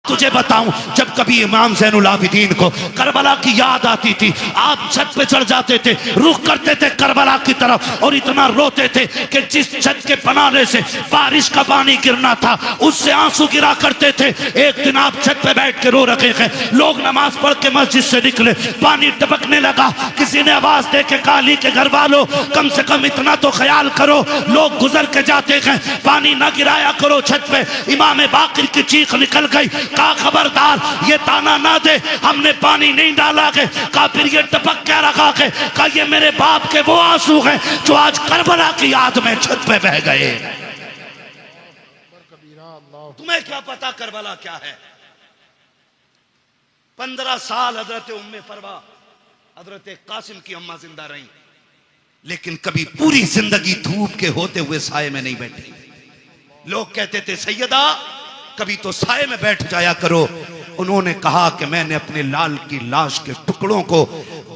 तुझे बताऊं, जब कभी इमाम ज़ैनुल आबिदीन को करबला की याद आती थी, आप छत पे चढ़ जाते थे, रुख करते थे करबला की तरफ और इतना रोते थे कि जिस छत के बनाने से बारिश का पानी गिरना था उससे आंसू गिरा करते थे। एक दिन आप छत पे बैठ के रो रखे हैं, लोग नमाज पढ़ के मस्जिद से निकले, पानी टपकने लगा, किसी ने आवाज दे के कहा, अली के घर वालों कम से कम इतना तो ख्याल करो, लोग गुजर के जाते हैं, पानी ना गिराया करो छत पे। इमाम बाकिर की चीख निकल गई, कहा खबरदार ये ताना ना दे, हमने पानी नहीं डाला के। कहा फिर ये टपक क्या रखा के? कहा ये मेरे बाप के वो आंसू हैं जो आज करबला की याद में छत पे बह गए। तुम्हें क्या पता करबला क्या है? 15 साल हजरत उम्मे फरवा हजरत कासिम की अम्मा जिंदा रही, लेकिन कभी पूरी जिंदगी धूप के होते हुए साये में नहीं बैठी। लोग कहते थे सैयदा कभी तो साये में बैठ जाया करो। उन्होंने कहा कि मैंने अपने लाल की लाश के टुकड़ों को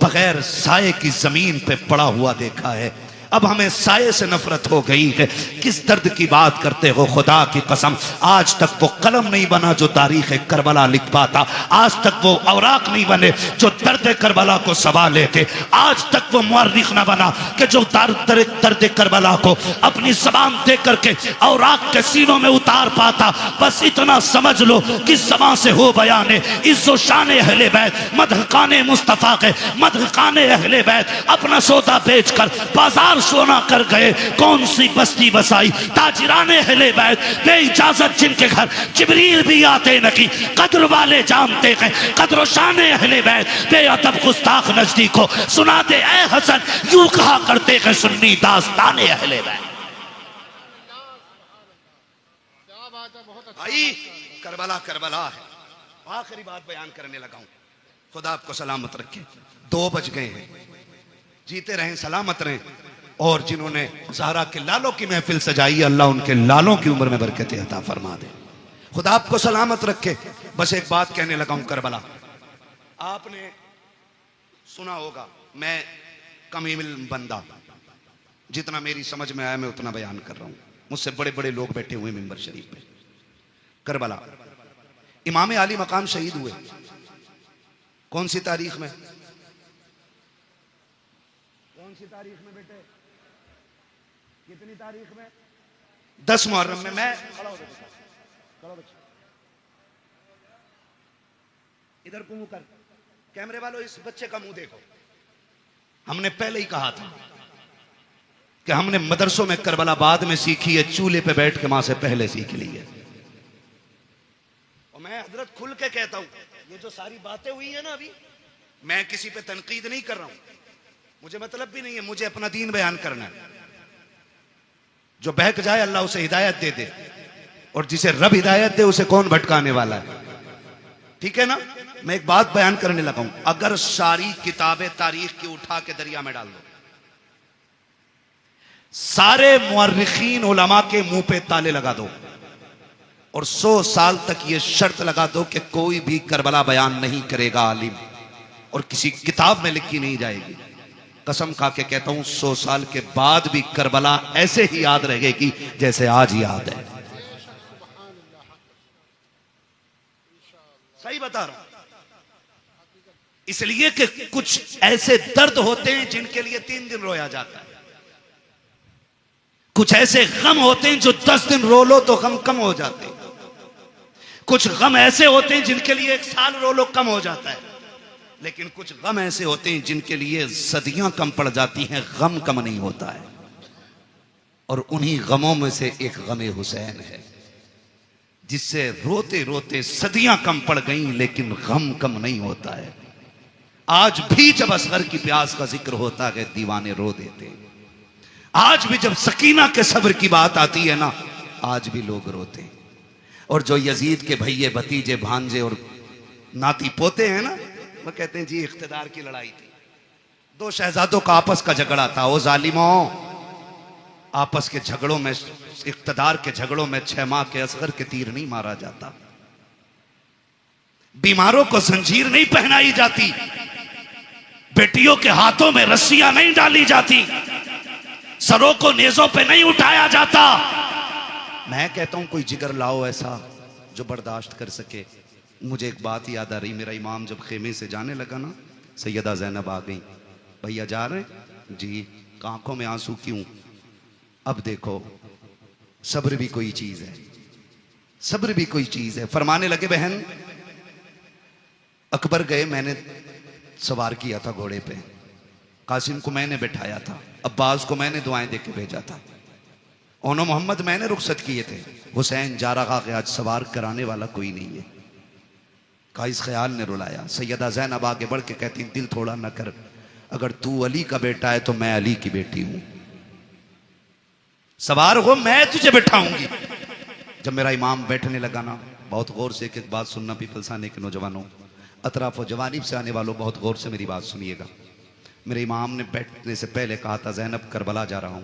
बगैर साये की जमीन पे पड़ा हुआ देखा है। अब हमें साये से नफरत हो गई है। किस दर्द की बात करते हो, खुदा की कसम आज तक वो कलम नहीं बना जो तारीख करबला लिख पाता, आज तक वो औराक नहीं बने जो दर्द करबला को सबा लेते, आज तक वो मुअर्रिख ना बना कि जो दर्द करबला को अपनी जबान दे करके औराक के सीनों में उतार पाता। बस इतना समझ लो कि जबान से हो बयाने इज्जो शान अहले बैत, मदहकाने मुस्तफा के मदहकाने अहले बैत अपना सौदा बेचकर बाजार सोना कर गए। कौन सी बस्ती बसाई ताजिराने अहले बैत, बेइजाजत जिनके घर जिब्रील भी आते नहीं। कद्र वाले जानते हैं कद्र शान अहले बैत, बेअदब गुस्ताख नजदीक को सुना दे ऐ हसन, यूं कहा करते हैं सुन्नी दास्ताने अहले बैत। भाई करबला करबला है। आखिरी बात बयान करने लगा हूं, खुदा आपको सलामत रखे। 2 बज गए हैं, जीते रहें सलामत रहें। और जिन्होंने ज़हरा के लालों की महफिल सजाई, अल्लाह उनके लालों की उम्र में बरकत अता फरमा दे, खुदा आपको सलामत रखे। बस एक बात कहने लगा हूं, करबला आपने सुना होगा, मैं कम इल्म बंदा, जितना मेरी समझ में आया मैं उतना बयान कर रहा हूं। मुझसे बड़े बड़े लोग बैठे हुए मिंबर शरीफ पे। करबला इमाम आली मकाम शहीद हुए कौन सी तारीख में? कौन सी तारीख में बेटे? कितनी तारीख में? 10 मुहर्रम में। मैं खड़ा हो जाओ, इधर को मुंह कर, कैमरे वालों इस बच्चे का मुंह देखो। हमने पहले ही कहा था कि हमने मदरसों में करबला बाद में सीखी है, चूल्हे पे बैठ के मां से पहले सीख ली है। और मैं हजरत खुल के कहता हूं, ये जो सारी बातें हुई है ना अभी, मैं किसी पे तनकीद नहीं कर रहा हूं, मुझे मतलब भी नहीं है, मुझे अपना दीन बयान करना है। जो बहक जाए अल्लाह उसे हिदायत दे दे, और जिसे रब हिदायत दे उसे कौन भटकाने वाला है? ठीक है ना? मैं एक बात बयान करने लगा हूं, अगर सारी किताबें तारीख की उठा के दरिया में डाल दो, सारे मुअर्रिखीन उलमा के मुंह पे ताले लगा दो, और 100 साल तक ये शर्त लगा दो कि कोई भी करबला बयान नहीं करेगा आलिम, और किसी किताब में लिखी नहीं जाएगी, कसम खा के कहता हूं 100 साल के बाद भी करबला ऐसे ही याद रहेगी जैसे आज याद है। सही बता रहा हूं, इसलिए कि कुछ ऐसे दर्द होते हैं जिनके लिए 3 दिन रोया जाता है, कुछ ऐसे गम होते हैं जो 10 दिन रो लो तो गम कम हो जाते हैं, कुछ गम ऐसे होते हैं जिनके लिए 1 साल रो लो कम हो जाता है, लेकिन कुछ गम ऐसे होते हैं जिनके लिए सदियां कम पड़ जाती हैं, गम कम नहीं होता है। और उन्हीं गमों में से एक गम हुसैन है, जिससे रोते रोते सदियां कम पड़ गईं लेकिन गम कम नहीं होता है। आज भी जब असगर की प्यास का जिक्र होता है दीवाने रो देते हैं, आज भी जब सकीना के सब्र की बात आती है ना, आज भी लोग रोते हैं। और जो यजीद के भैये भतीजे भांजे और नाती पोते हैं ना, वो कहते हैं जी इख्तिदार की लड़ाई थी, 2 शहजादों का आपस का झगड़ा था। ओ जालिमों, आपस के झगड़ों में, इख्तिदार के झगड़ों में 6 माह के असगर के तीर नहीं मारा जाता, बीमारों को जंजीर नहीं पहनाई जाती, बेटियों के हाथों में रस्सियां नहीं डाली जाती, सरों को नेजों पे नहीं उठाया जाता। मैं कहता हूं कोई जिगर लाओ ऐसा जो बर्दाश्त कर सके। मुझे एक बात याद आ रही, मेरा इमाम जब खेमे से जाने लगा ना, सैयदा ज़ैनब आ गई। भैया जा रहे हैं जी, आंखों में आंसू क्यों? अब देखो सब्र भी कोई चीज है, सब्र भी कोई चीज है। फरमाने लगे बहन अकबर गए, मैंने सवार किया था घोड़े पे, कासिम को मैंने बिठाया था, अब्बास को मैंने दुआएं देके भेजा था, ओनो मोहम्मद मैंने रुखसत किए थे, हुसैन जा रहा कि आज सवार कराने वाला कोई नहीं है। का इस ख्याल ने रुलाया। सैयदा ज़ैनब आगे बढ़ के कहती दिल थोड़ा न कर, अगर तू अली का बेटा है तो मैं अली की बेटी हूं, सवार हो मैं तुझे बैठाऊंगी। जब मेरा इमाम बैठने लगा ना, बहुत गौर से एक एक बात सुनना पीपलसाने के नौजवानों, अतराफ और जवानीब से आने वालों, बहुत गौर से मेरी बात सुनिएगा। मेरे इमाम ने बैठने से पहले कहा था ज़ैनब करबला जा रहा हूं,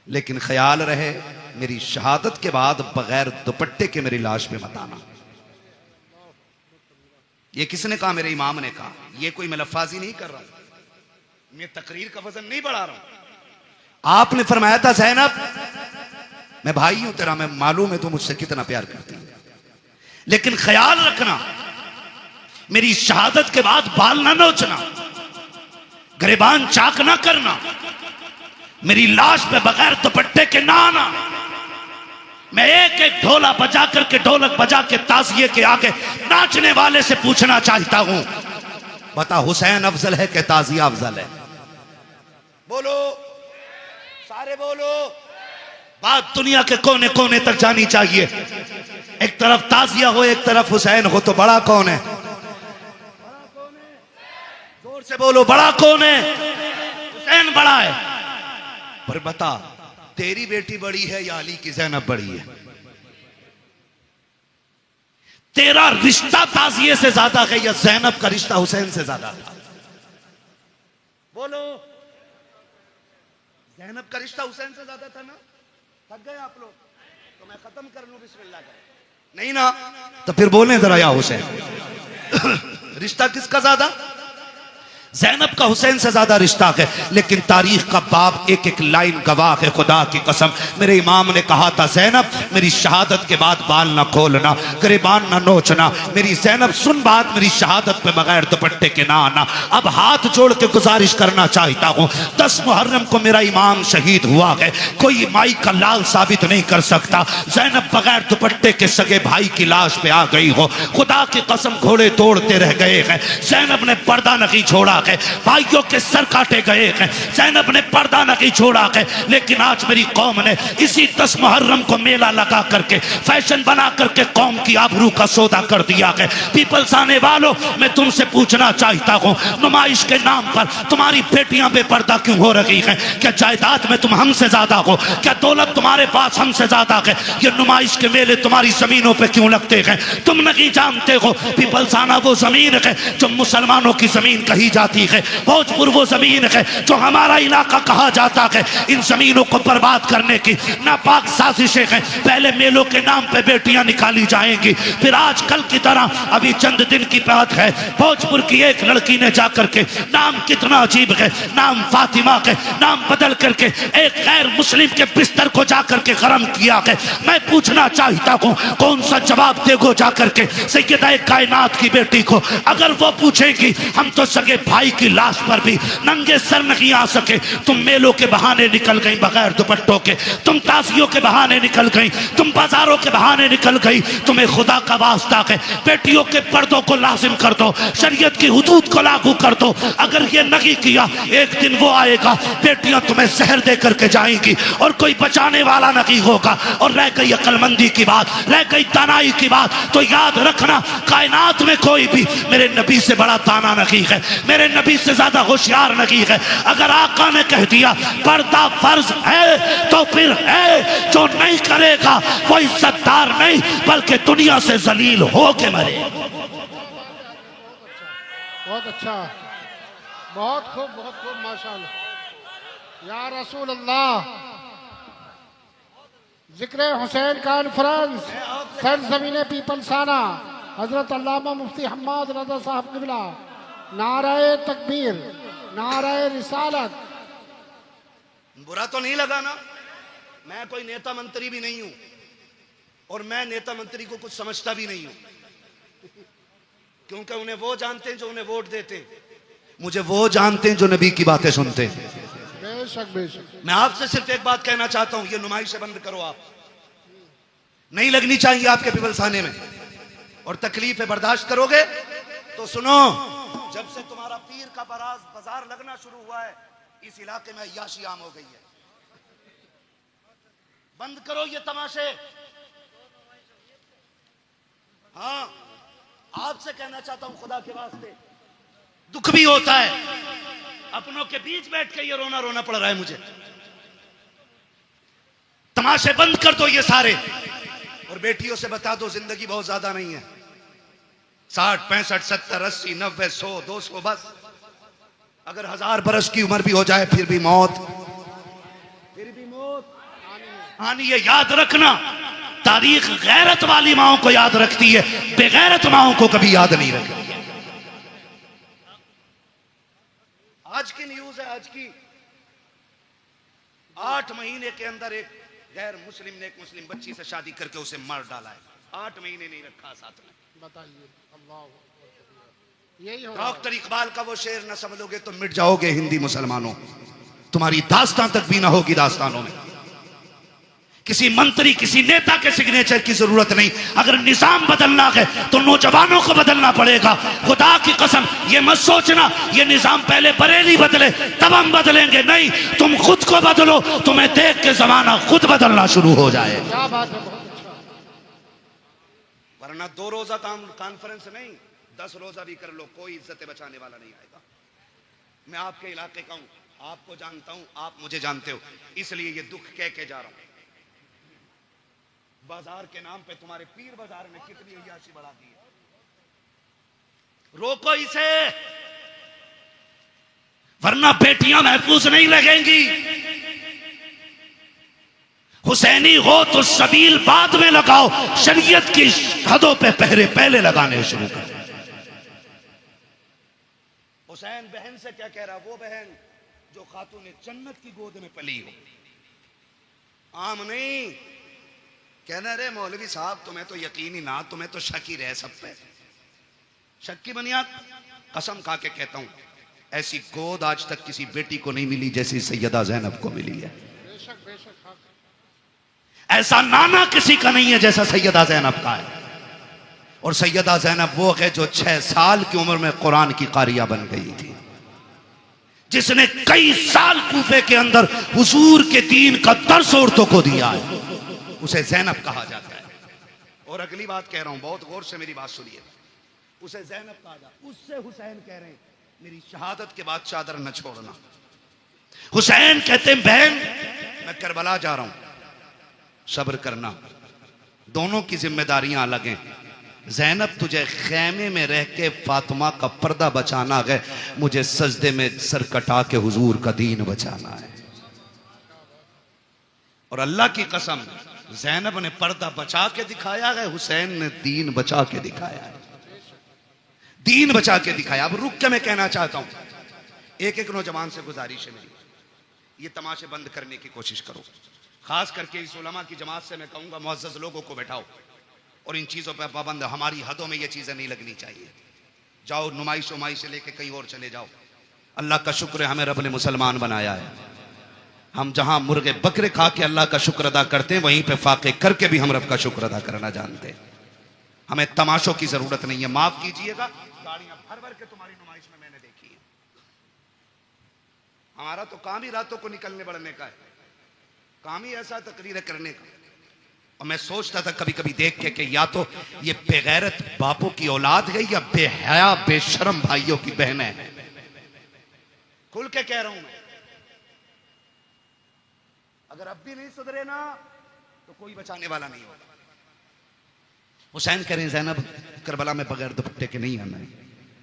लेकिन ख्याल रहे मेरी शहादत के बाद बगैर दुपट्टे के मेरी लाश पे मत आना। ये किसने कहा? मेरे इमाम ने कहा। ये कोई मैं लफ्फाजी नहीं कर रहा हूं, मैं तकरीर का वजन नहीं बढ़ा रहा हूं। आपने फरमाया था ज़ैनब मैं भाई हूं तेरा, मैं मालूम है तू मुझसे कितना प्यार करती है, लेकिन ख्याल रखना मेरी शहादत के बाद बाल ना नोचना, गिरबान चाक ना करना, मेरी लाश पे बगैर दुपट्टे के ना आना। मैं एक एक ढोला बजा करके, ढोलक बजा के ताजिए के आगे नाचने वाले से पूछना चाहता हूं, बता हुसैन अफजल है कि ताजिया अफजल है? बोलो सारे बोलो। बात दुनिया के कोने कोने तक जानी चाहिए। एक तरफ ताजिया हो, एक तरफ हुसैन हो, तो बड़ा कौन है? जोर से बोलो, बड़ा कौन है? हुसैन बड़ा है। पर बता तेरी बेटी बड़ी है या अली की ज़ैनब बड़ी है? तेरा रिश्ता ताजिए से ज्यादा है या ज़ैनब का रिश्ता हुसैन से ज्यादा था? बोलो। ज़ैनब का रिश्ता हुसैन से ज्यादा था ना? थक गए आप लोग? तो मैं खत्म कर लूं बिस्मिल्लाह कर। नहीं ना, तो फिर बोले जरा या हुसैन। रिश्ता किसका ज्यादा? ज़ैनब का हुसैन से ज्यादा रिश्ता है, लेकिन तारीख का बाप एक एक लाइन गवाह है। खुदा की कसम मेरे इमाम ने कहा था ज़ैनब मेरी शहादत के बाद बाल ना खोलना, गिरबान ना नोचना, मेरी ज़ैनब सुन बात, मेरी शहादत पे बगैर दुपट्टे के ना आना। अब हाथ जोड़ के गुजारिश करना चाहता हूँ, 10 मुहर्रम को मेरा इमाम शहीद हुआ है, कोई माई का लाल साबित नहीं कर सकता। ज़ैनब बगैर दुपट्टे के सगे भाई की लाश पे आ गई हो, खुदा की कसम घोड़े तोड़ते रह गए हैं, ज़ैनब ने पर्दा नहीं छोड़ा है, भाइयों के सर काटे गए हैं, ज़ैनब ने पर्दा नहीं छोड़ा है। लेकिन आज मेरी कौम ने इसी 10 मुहर्रम को मेला लगा करके, फैशन बना करके कौम की आबरू का सौदा कर दिया है। पीपल्स आने वालों, मैं तुमसे पूछना चाहता हूं, नुमाइश के नाम पर तुम्हारी बेटियां बेपर्दा क्यों हो रही हैं? क्या जायदाद में तुम हमसे ज्यादा हो? क्या दौलत तुम्हारे पास हमसे ज्यादा है? ये नुमाइश के मेले तुम्हारी जमीनों पे क्यों लगते हैं? तुम नहीं जानते हो पीपल्स आना वो जमीन है जो मुसलमानों की जमीन कही जाती है, भोजपुर वो जमीन है जो हमारा इलाका कहा जाता है। इन जमीनों को बर्बाद करने की नापाक साजिशें हैं। पहले मेलों के नाम पे बेटियां निकाली जाएंगी, फिर आज कल की तरह अभी चंद दिन की बात है, भोजपुर की एक लड़की ने जाकर के, नाम कितना अजीब है, नाम फातिमा के नाम बदल करके एक गैर मुस्लिम के बिस्तर को जाकर के गरम किया है। मैं पूछना चाहता हूं कौन सा जवाब देगो जाकर के सैयदा कायनात की बेटी को? अगर वो पूछेगी हम तो सगे भाई की लाश पर भी नंगे सर नहीं आ सके, तुम मेलों के बहाने निकल गई बगैर दुपट्टों के, तुम ताजियों के बहाने निकल गई, तुम बाजारों के बहाने निकल गई। तुम्हें खुदा का वास्ता है बेटियों के पर्दों को लाजिम कर दो, शरीयत की हुदूद को लागू कर दो। अगर ये नहीं किया, एक दिन वो आएगा बेटियां तुम्हें जहर दे करके जाएंगी और कोई बचाने वाला नहीं होगा। और रह गई अक्लमंदी की बात, रह गई दानाई की बात, तो याद रखना कायनात में कोई भी मेरे नबी से बड़ा दाना नहीं है, मेरे नबी से ज्यादा होशियार नहीं है। अगर आका ने कह दिया पर्दा फर्ज है तो फिर है, जो नहीं करेगा वो इज्जतदार नहीं बल्कि दुनिया से जलील हो के मरे। बहुत अच्छा, बहुत खूब माशाअल्लाह। या रसूल अल्लाह, जिक्र हुसैन कॉन्फ्रेंस सरजमीन पीपलसाना, हजरत अल्लामा मुफ्ती हम्माद रज़ा साहब क़िबला, नाराए तकबीर, नाराए रिसालत। बुरा तो नहीं लगा ना? मैं कोई नेता मंत्री भी नहीं हूं और मैं नेता मंत्री को कुछ समझता भी नहीं हूं। क्योंकि उन्हें वो जानते हैं जो उन्हें वोट देते हैं, मुझे वो जानते हैं जो नबी की बातें सुनते हैं। बेशक बेशक। मैं आपसे सिर्फ एक बात कहना चाहता हूं, ये नुमाइशें बंद करो। आप नहीं लगनी चाहिए आपके पिबलसाने में, और तकलीफें बर्दाश्त करोगे तो सुनो, जब से तुम्हारा पीर का बाजार लगना शुरू हुआ है, इस इलाके में अय्याशी आम हो गई है। बंद करो ये तमाशे। हाँ, आपसे कहना चाहता हूं, खुदा के वास्ते दुख भी होता है, अपनों के बीच बैठ के ये रोना रोना पड़ रहा है मुझे। तमाशे बंद कर दो ये सारे, और बेटियों से बता दो जिंदगी बहुत ज्यादा नहीं है, 60 65 70 80 90 100 200 बस। अगर 1000 बरस की उम्र भी हो जाए फिर भी मौत आनी है। याद रखना, तारीख गैरत वाली माओं को याद रखती है, बेगैरत माओं को कभी याद नहीं रखती। आज की न्यूज है, आज की 8 महीने के अंदर एक गैर मुस्लिम ने एक मुस्लिम बच्ची से शादी करके उसे मार डाला है। 8 महीने नहीं रखा साथ में। बताइए, अल्लाह, यही हो। डॉक्टर इकबाल का वो शेर न समझोगे तो मिट जाओगे हिंदी मुसलमानों, तुम्हारी दास्तान तक भी ना होगी दास्तानों में। किसी मंत्री किसी नेता के सिग्नेचर की जरूरत नहीं, अगर निजाम बदलना है तो नौजवानों को बदलना पड़ेगा। खुदा की कसम, ये मत सोचना ये निजाम पहले बरेली बदले तब हम बदलेंगे, नहीं, तुम खुद को बदलो, तुम्हें देख के जमाना खुद बदलना शुरू हो जाए। क्या बात है, बहुत अच्छा। वरना 2 रोजा कॉन्फ्रेंस नहीं, 10 रोजा भी कर लो, कोई इज्जत बचाने वाला नहीं आएगा। मैं आपके इलाके का हूं, आपको जानता हूं, आप मुझे जानते हो, इसलिए ये दुख कह के जा रहा हूं। बाजार के नाम पे तुम्हारे पीर बाजार में कितनी अय्याशी बढ़ा दी है। रोको इसे, वरना बेटियां महफूज नहीं लगेंगी। हुसैनी हो तो सबील बाद में लगाओ, शरीयत की हदों पे पहरे पहले लगाने शुरू कर। हुसैन बहन से क्या कह रहा, वो बहन जो खातून जन्नत की गोद में पली हो, आम नहीं। कहना रे मौलवी साहब तुम्हें तो यकीन ही ना, तुम्हें तो शक ही रहे सब पे। शक की बुनियाद, कसम खा के कहता हूं, ऐसी गोद आज तक किसी बेटी को नहीं मिली जैसी सैयदा ज़ैनब को मिली है। बेशक बेशक। ऐसा नाना किसी का नहीं है जैसा सैयदा ज़ैनब का है। और सैयदा ज़ैनब वो है जो 6 साल की उम्र में कुरान की कारिया बन गई थी, जिसने कई साल कूफे के अंदर हुजूर के दीन का दर्स औरतों को दिया है, उसे ज़ैनब कहा जाता है। और अगली बात कह रहा हूं, बहुत गौर से मेरी बात सुनिए, उसे ज़ैनब कहा जाता, उससे हुसैन कह रहे हैं मेरी शहादत के बाद चादर न छोड़ना। हुसैन कहते हैं बहन मैं करबला जा रहा हूं, सब्र करना, दोनों की जिम्मेदारियां अलग हैं। ज़ैनब तुझे खैमे में रह के फातिमा का पर्दा बचाना है, मुझे सजदे में सर कटा के हुजूर का दीन बचाना है। और अल्लाह की कसम, ज़ैनब ने पर्दा बचा के दिखाया है, हुसैन ने दीन बचा के दिखाया है, दीन बचा के दिखाया। अब रुक के मैं कहना चाहता हूं, एक एक नौजवान से गुजारिश है मेरी, ये तमाशे बंद करने की कोशिश करो। खास करके इस उलमा की जमात से मैं कहूंगा, मुअज़्ज़ज़ लोगों को बैठाओ और इन चीजों पर पाबंद, हमारी हदों में ये चीजें नहीं लगनी चाहिए। जाओ नुमाइश उमाइश से लेके कहीं और चले जाओ। अल्लाह का शुक्र है हमें रब ने मुसलमान बनाया है। हम जहां मुर्गे बकरे खा के अल्लाह का शुक्र अदा करते हैं, वहीं पे फाके करके भी हम रब का शुक्र अदा करना जानते हैं। हमें तमाशों की जरूरत नहीं है। माफ कीजिएगा, गाड़ियां भर भर के तुम्हारी नुमाइश में मैंने देखी है। हमारा तो काम ही रातों को निकलने बढ़ने का है, काम ही ऐसा तकरीर करने का। और मैं सोचता था कभी कभी देख के कि या तो ये बेगैरत बापों की औलाद है या बेहया बेशरम भाइयों की बहन है। खुल के कह रहा हूं मैं, अगर अब भी नहीं सुधरे ना तो कोई बचाने वाला नहीं होगा। हुसैन कह रहे हैं ज़ैनब करबला में बगैर दुपट्टे के नहीं आना है,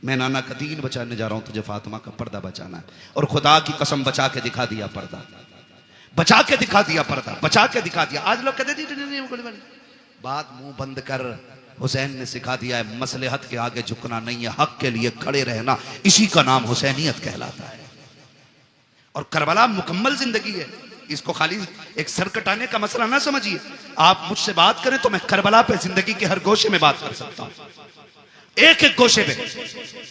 मैं नाना का दीन बचाने जा रहा हूं, तुझे फातिमा का पर्दा बचाना है। और खुदा की कसम बचा के दिखा दिया पर्दा, बचा के दिखा दिया पर्दा, बचा के दिखा दिया। आज लोग कहते नहीं, बात मुंह बंद कर। हुसैन ने सिखा दिया है मसलहत के आगे झुकना नहीं है, हक के लिए खड़े रहना, इसी का नाम हुसैनियत कहलाता है। और करबला मुकम्मल जिंदगी है, इसको खाली एक सर कटाने का मसला ना समझिए। आप मुझसे बात करें तो मैं करबला पे जिंदगी के हर गोशे में बात कर सकता हूं। एक एक गोशे पे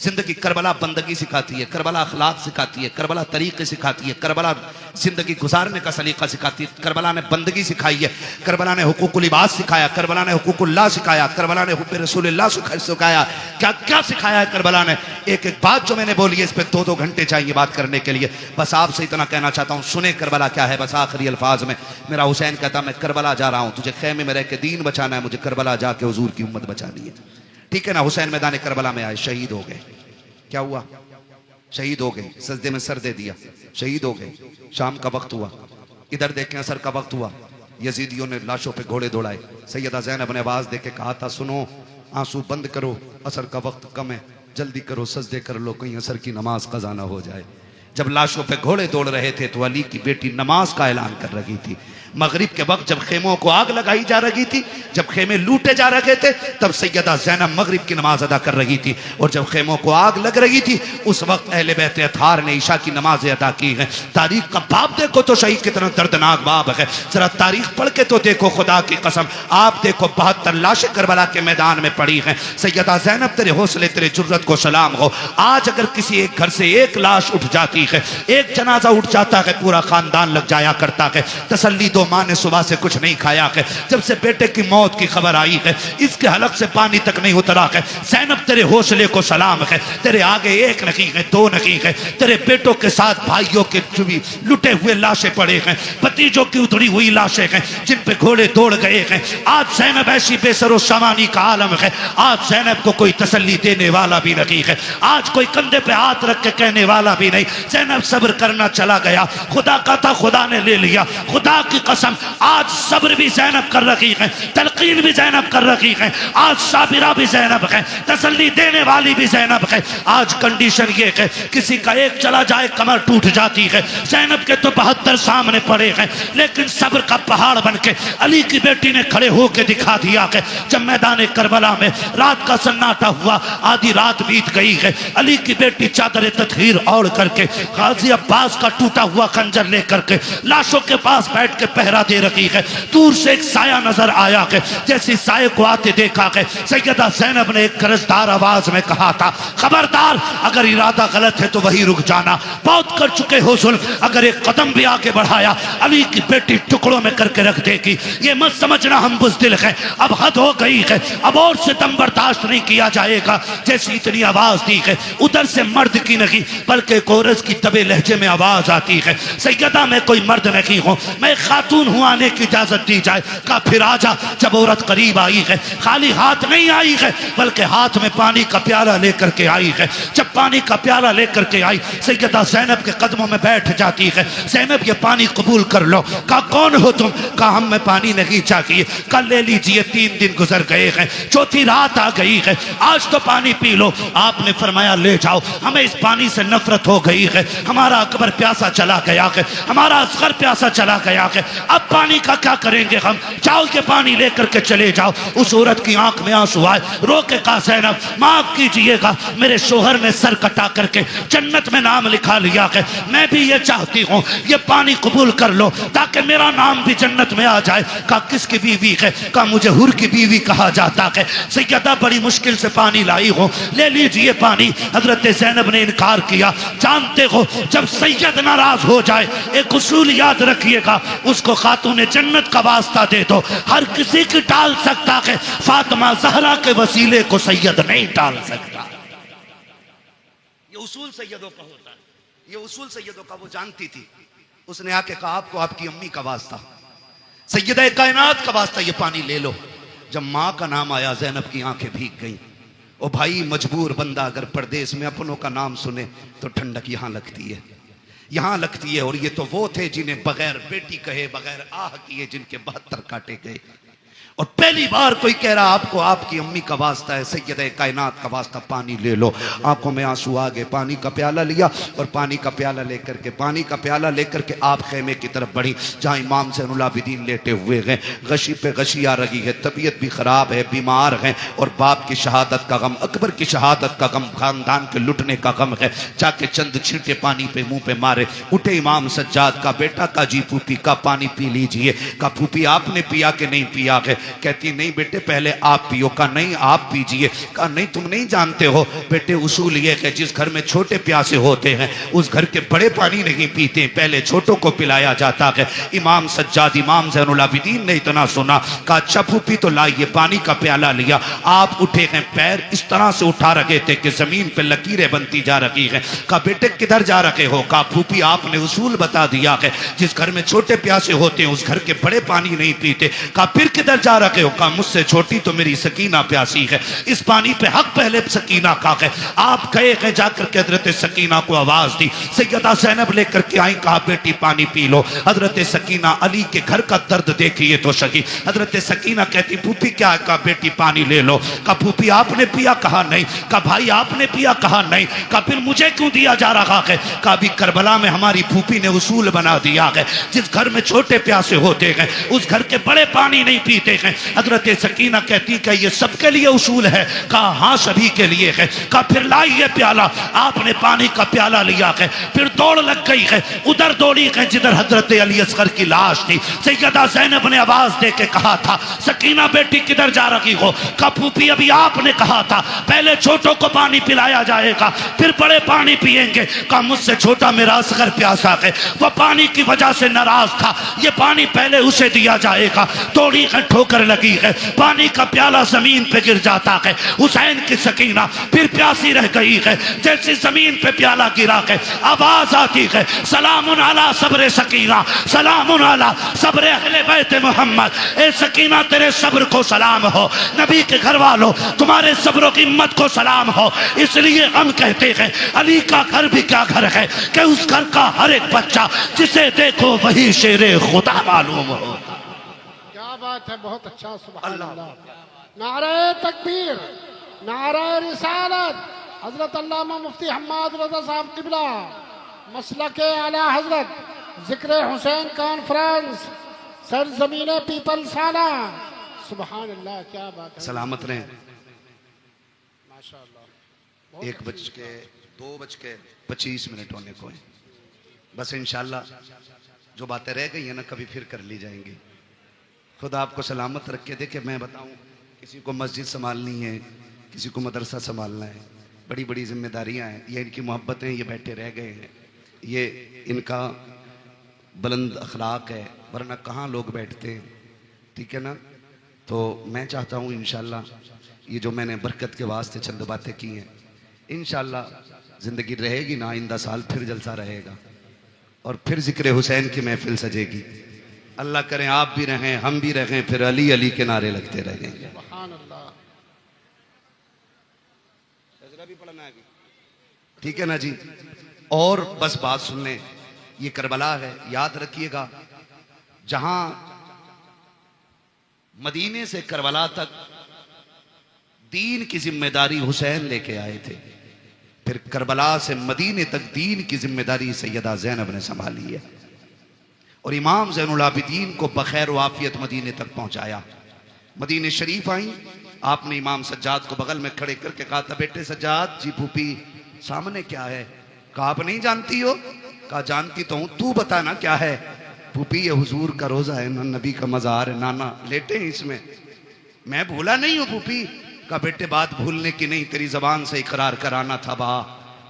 जिंदगी। करबला बंदगी सिखाती है, करबला अखलाक सिखाती है, करबला तरीके सिखाती है, करबला जिंदगी गुजारने का सलीका सिखाती है, करबला ने बंदगी सिखाई है, करबला ने हुकूकुल इबाद सिखाया, करबला ने हुकूकुल्लाह सिखाया, करबला ने हुब्बे रसूलुल्लाह सिखाया, क्या क्या सिखाया है करबला ने। एक एक बात जो मैंने बोली है इस पर 2-2 घंटे चाहिए बात करने के लिए। बस आपसे इतना कहना चाहता हूँ, सुने करबला क्या है। बस आखिरी अल्फाज में मेरा हुसैन कहता मैं करबला जा रहा हूँ, तुझे खेमे में रह के दीन बचाना है, मुझे करबला जाके हुजूर की उम्मत बचानी है। ठीक है ना। हुसैन मैदान करबला में आए, शहीद हो गए। क्या हुआ? शहीद हो गए, सजदे में सर दे दिया, शहीद हो गए। शाम का वक्त हुआ, इधर देखें असर का वक्त हुआ, यजीदियों ने लाशों पे घोड़े दौड़ाए। सैयदा ज़ैनब ने आवाज देके कहा था, सुनो आंसू बंद करो, असर का वक्त कम है, जल्दी करो, सजदे कर लो, कहीं असर की नमाज कज़ा ना हो जाए। जब लाशों पे घोड़े दौड़ रहे थे तो अली की बेटी नमाज का ऐलान कर रही थी। मगरिब के वक्त जब खेमों को आग लगाई जा रही थी, जब खेमे लूटे जा रहे थे, तब सैयदा ज़ैनब मगरिब की नमाज अदा कर रही थी। और जब खेमों को आग लग रही थी उस वक्त अहले बैत अतार ने ईशा की नमाजें अदा की हैं। तारीख का बाप देखो तो शहीद कितना दर्दनाक बाप है, जरा तारीख पढ़ के तो देखो, खुदा की कसम। आप देखो 72 लाशें करबला के मैदान में पड़ी हैं। सैयदा ज़ैनब तेरे हौसले तेरे जुर्रत को सलाम हो। आज अगर किसी एक घर से एक लाश उठ जाती है, एक जनाजा उठ जाता है, पूरा खानदान लग जाया करता है। तसल्ली दो, माँ ने सुबह से कुछ नहीं खाया है, जब से बेटे की मौत की खबर आई है इसके हलक से पानी तक नहीं उतरा है। ज़ैनब तेरे हौसले को सलाम है, तेरे आगे एक नहीं है, 2 नहीं है, तेरे बेटों के साथ भाइयों के भी लुटे हुए लाशें पड़े हैं, भतीजों की उतरी हुई लाशें हैं जिन पे घोड़े दौड़ गए हैं। आज ज़ैनब ऐसी बेसरो सामानी का आलम है, आज ज़ैनब को कोई तसल्ली देने वाला भी नहीं है, आज कोई कंधे पे हाथ रख के कहने वाला भी नहीं। ज़ैनब सब्र करना चला गया, खुदा का था खुदा ने ले लिया। खुदा की कसम आज सब्र भी ज़ैनब कर रही है, तलकीन भी ज़ैनब कर रही है, आज साबिरा भी ज़ैनब है, तसल्ली देने वाली भी ज़ैनब है। आज कंडीशन ये है किसी का एक चला जाए कमर टूट जाती है, ज़ैनब के तो 72 सामने पड़े हैं, लेकिन सब्र का पहाड़ बन के अली की बेटी ने खड़े होकर दिखा दिया है। जब मैदान करबला में रात का सन्नाटा हुआ, आधी रात बीत गई है, अली की बेटी चादर तत्हीर ओढ़ करके गाजी अब्बास का टूटा हुआ खंजर लेकर के लाशों के पास बैठ के पहरा दे रही है। दूर से एक साया नजर आया है, जैसे साये को आते देखा है, सैयदा ज़ैनब ने एक गरजदार आवाज में कहा था, खबरदार अगर इरादा गलत है तो वही रुक जाना, बहुत कर चुके हो जुल्म, अगर एक कदम भी आगे बढ़ाया अली की बेटी टुकड़ों में करके रख देगी। ये मत समझना हम बुज़दिल हैं, अब हद हो गई है, अब और सितम बर्दाश्त नहीं किया जाएगा। जैसी इतनी आवाज दी है, उधर से मर्द की नहीं बल्कि कोरस की तबे लहजे में आवाज आती है, सैयदा मैं कोई मर्द नहीं हूँ, मैं खातून हूँ, आने की इजाजत दी जाए। का फिर आजा। जब औरत करीब आई है, खाली हाथ नहीं आई है बल्कि हाथ में पानी का प्याला लेकर के आई है। जब पानी का प्याला लेकर के आई, सैयदा ज़ैनब के कदमों में बैठ जाती है। ज़ैनब ये पानी कबूल कर लो। कहा कौन हो तुम? कहा हम में पानी नहीं चाहिए, कल ले लीजिए, 3 दिन गुजर गए हैं, 4थी रात आ गई है, आज तो पानी पी लो। आपने फरमाया ले जाओ, हमें इस पानी से नफरत हो गई है, हमारा अकबर प्यासा चला गया है, हमारा असगर प्यासा चला गया है, अब पानी का क्या करेंगे हम, जाओ के पानी लेकर के चले जाओ। उस औरत की आंख में आंसू आए, रो के कहा ज़ैनब माफ कीजिएगा, मेरे शोहर ने सर कटा करके जन्नत में नाम लिखा लिया है, मैं भी ये चाहती हूँ ये पानी कबूल कर लो ताकि मेरा नाम भी जन्नत में आ जाए। कहा किसकी बीवी है? कहा मुझे हुर की बीवी कहा जाता है। सैयदा बड़ी मुश्किल से पानी लाई हो, ले लीजिए पानी। हजरत ज़ैनब ने इनकार किया। जानते हो जब सैयद नाराज हो जाए, एक उसूल याद रखिएगा, उसको खातून जन्नत का वास्ता दे दो, हर किसी की टाल सकता है, फातिमा ज़हरा के वसीले को सैयद नहीं टाल सकता। ये उसूल सैयदों का होता है, ये उसूल सैयदों का वो जानती थी। उसने आके कहा आपको आपकी अम्मी का वास्ता, सैयदा कायनात का वास्ता, ये पानी ले लो। जब माँ का नाम आया ज़ैनब की आंखें भीग गईं। ओ भाई मजबूर बंदा अगर परदेश में अपनों का नाम सुने तो ठंडक यहाँ लगती है, यहाँ लगती है। और ये तो वो थे जिन्हें बगैर बेटी कहे, बगैर आह किए जिनके 72 काटे गए। और पहली बार कोई कह रहा आपको आपकी अम्मी का वास्ता है, सैयदा कायनात का वास्ता, पानी ले लो। आंखों में आंसू आ गए, पानी का प्याला लिया और पानी का प्याला लेकर के आप खेमे की तरफ बढ़ी जहाँ इमाम ज़ैनुल आबिदीन लेटे हुए हैं। गशी पे गशी आ रही है, तबीयत भी ख़राब है, बीमार हैं और बाप की शहादत का गम, अकबर की शहादत का गम, खानदान के लुटने का गम है। जाके चंद छींटे पानी पे मुंह पे मारे। उठे इमाम सज्जाद का बेटा का जी फूफी का पानी पी लीजिए। का फूफी आपने पिया कि नहीं पिया है? कहती नहीं बेटे पहले आप पियो। कहा नहीं आप पीजिए। कहा नहीं तुम नहीं जानते हो बेटे, उसूल ये है जिस घर में छोटे प्यासे होते हैं उस घर के बड़े पानी नहीं पीते, पहले छोटों को पिलाया जाता है। इमाम सज्जाद इमाम ज़ैनुल आबिदीन ने इतना सुना, कहा अच्छा फूफी तो लाइए। पानी का प्याला लिया, आप उठे हैं, पैर इस तरह से उठा रखे थे कि जमीन पे लकीरें बनती जा रही हैं। कहा बेटे किधर जा रखे हो? कहा फूफी आपने उसूल बता दिया है जिस घर में छोटे प्यासे होते हैं उस घर के बड़े पानी नहीं पीते। कहा फिर किधर जा रखे हो? कहा मुझसे छोटी तो मेरी सकीना प्यासी है, इस पानी पे हक पहले सकीना का है। आप गए हैं जाकर के हजरत सकीना को आवाज दी, सैयदा ज़ैनब लेकर के आई, कहा बेटी पानी पी लो। हजरत सकीना अली के घर का दर्द देखिए तो सही। हजरत सकीना कहती फूफी क्या है? कहा बेटी पानी ले लो। कहा फूफी आपने पिया? कहा नहीं। कहा भाई आपने पिया? कहा नहीं। कहा फिर मुझे क्यों दिया जा रहा है? कहा अभी करबला में हमारी फूफी ने उसूल बना दिया है जिस घर में छोटे प्यासे होते हैं उस घर के बड़े पानी नहीं पीते हैं। हजरत सकीना कहती कि ये सबके लिए उसूल है? कहा हाँ सभी के लिए है। कहा फिर लाइए प्याला। आपने पानी का प्याला लिया है, फिर दौड़ लग गई है, उधर दौड़ी है जिधर हजरत अली असगर की लाश थी। सैयदा ज़ैनब ने आवाज दे के कहा था सकीना बेटी किधर जा रही हो? कहा फूफी अभी आपने कहा था पहले छोटों को पानी पिलाया जाएगा फिर बड़े पानी पिएंगे। कहा मुझसे छोटा मेरा असगर प्यासा है, वह पानी की वजह से नाराज था, ये पानी पहले उसे दिया जाएगा। थोड़ी ठोकर लगी है, पानी का प्याला जमीन पे गिर जाता है। हुसैन की सकीना फिर प्यासी रह गई है, जैसे जमीन पे प्याला गिरा है आवाज आती है सलामुन अला सब्र सकीना, सलामुन अला सब्र अहले बैत मोहम्मद। ए सकीना तेरे सब्र को सलाम हो, नबी के घर वालों तुम्हारे सब्र की हिम्मत को सलाम हो। इसलिए हम कहते हैं अली का घर भी क्या घर है कि उस घर का हर एक बच्चा जिसे देखो वही शेरे खुदा मालूम हो। क्या बात है, बहुत अच्छा, सुभान अल्लाह। नारे तकबीर, नारे रिसालत, हजरत अल्लामा मुफ्ती हम्माद रज़ा साहब किबला, मसलके आला हजरत, जिक्र हुसैन कॉन्फ्रेंस, सरजमीन पीपल साना। सुभान अल्लाह, क्या बात है। सलामत रहें। माशाअल्लाह। 1:02:25 होने को है। बस इंशाल्लाह जो बातें रह गई है ना कभी फिर कर ली जाएंगी। खुदा आपको सलामत रख के देखे। मैं बताऊं किसी को मस्जिद संभालनी है, किसी को मदरसा संभालना है, बड़ी बड़ी जिम्मेदारियां हैं। ये इनकी मोहब्बतें, ये बैठे रह गए हैं, ये इनका बुलंद अखलाक है, वरना कहाँ लोग बैठते हैं। ठीक है ना? तो मैं चाहता हूँ इंशाल्लाह ये जो मैंने बरकत के वास्ते चंद बातें की हैं, इंशाल्लाह ज़िंदगी रहेगी ना, आइंदा साल फिर जलसा रहेगा और फिर जिक्र हुसैन की महफिल सजेगी। अल्लाह करें आप भी रहें, हम भी रहें, फिर अली अली के नारे लगते रहेंगे। सुभान अल्लाह। भी पढ़ना है, ठीक है ना जी? और बस बात सुनने, ये करबला है, याद रखिएगा। जहां मदीने से करबला तक दीन की जिम्मेदारी हुसैन लेके आए थे, फिर करबला से मदीने तक दीन की जिम्मेदारी सैयदा ज़ैनब ने संभाली है और इमाम ज़ैनुल आबिदीन को बखैर वाफियत मदीने तक पहुंचाया। मदीने शरीफ आई, आपने इमाम सज्जाद को बगल में खड़े करके कहा था बेटे सज्जाद जी फूफी सामने क्या है? कहा आप नहीं जानती हो? कहा जानती तो हूं, तू बता ना क्या है? फूफी ये हुजूर का रोजा है ना, नबी का मज़ार है, नाना लेटे हैं इसमें। मैं भूला नहीं हूं फूफी। कहा बेटे बात भूलने की नहीं, तेरी जबान से इकरार कराना था बा।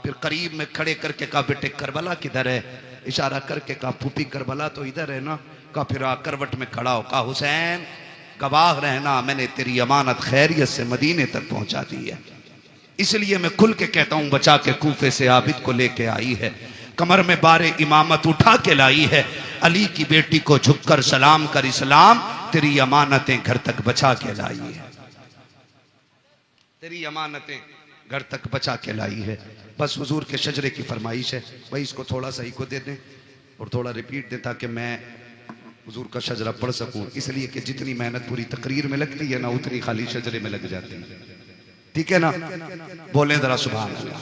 फिर करीब में खड़े करके कहा बेटे करबला किधर है? इशारा करके कहा फूफी करबला तो इधर है ना। कहा फिर करवट में खड़ा हो, कहा हुसैन गवाह रहना, मैंने तेरी अमानत खैरियत से मदीने तक पहुंचा दी है, इसलिए मैं खुल के कहता हूं बचा के कूफे से आबिद को लेके आई है, कमर में बारे इमामत उठा के लाई है, अली की बेटी को झुककर सलाम कर इस्लाम, तेरी अमानतें घर तक बचा के लाई है, तेरी अमानतें घर तक बचा के लाई है। बस हुजूर के शजरे की फरमाइश है, भाई इसको थोड़ा सा ही को दे दें और थोड़ा रिपीट दें ताकि मैं हुजूर का शजरा पढ़ सकूं, इसलिए कि जितनी मेहनत पूरी तकरीर में लगती है ना उतनी खाली शजरे में लग जाती है। ठीक है ना? बोलें जरा सुभान अल्लाह।